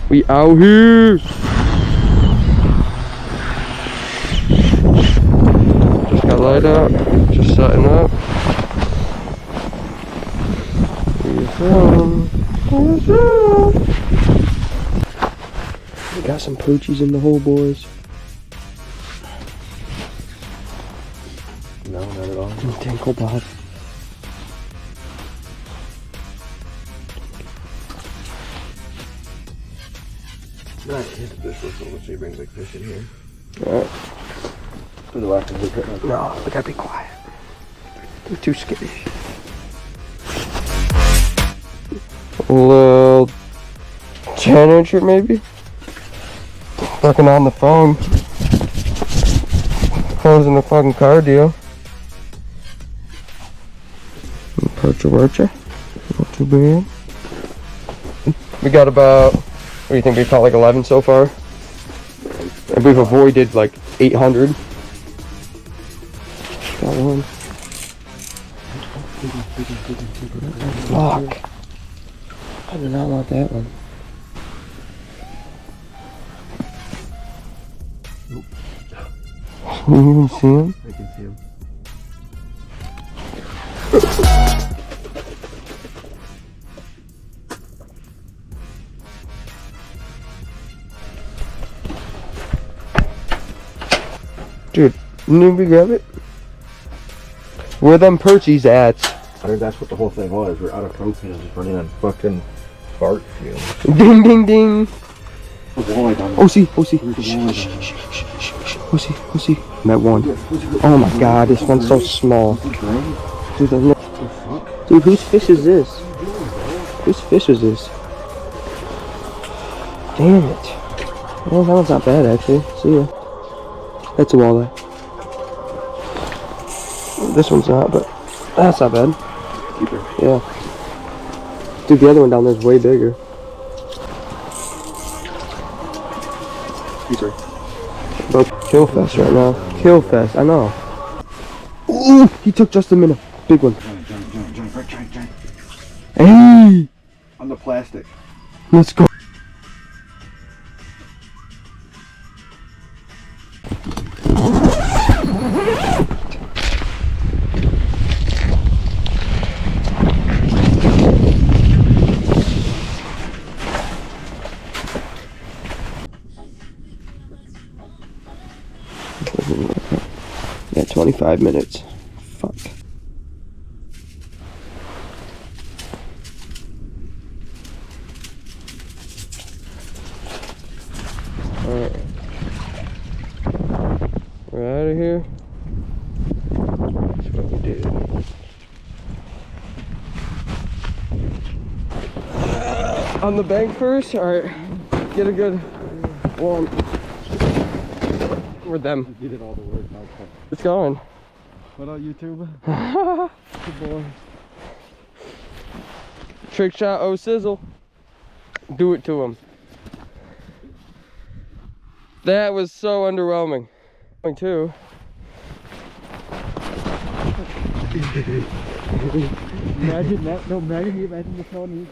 We out here. Just got light up. Just setting up. We got some poochies in the hole, boys. No, not at all. Tinkle Bob. Not his fish whistle, which he brings like fish in here. Alright. For the lack of equipment. No, we gotta be quiet. They're too skittish. A little 10-incher maybe? Working on the phone. Closing the fucking car deal. Perch a lurcher. Not too bad. We got about, what do you think, we caught like 11 so far? And we've avoided like 800. Got one. Fuck. I do not want that one. Nope. Can you even see him? I can see him. Dude, didn't we grab it? Where them perchies at? I think that's what the whole thing was. We're out of propane and just running on fucking fart fumes. Ding ding ding. Oh, see. Oh, see. That one. Oh my god, this one's so small. Dude, dude, whose fish is this? Whose fish is this? Damn it. Well, that one's not bad actually. See ya. That's a walleye. This one's not, but that's not bad. Keeper. Yeah. Dude, the other one down there is way bigger. Keeper. Bro, kill fest right now. Kill fest, I know. Ooh, he took just a minute. Big one. Giant. Hey! On the plastic. Let's go. Yeah, 25 minutes. Fuck. Alright. We're out of here. That's what we did. On the bank first? Alright. Get a good one. We're them. You did all the work. It's going. What up, YouTube? Good boy. Trick shot, oh sizzle. Do it to him. That was so underwhelming. Too. Imagine that. No, imagine the phone.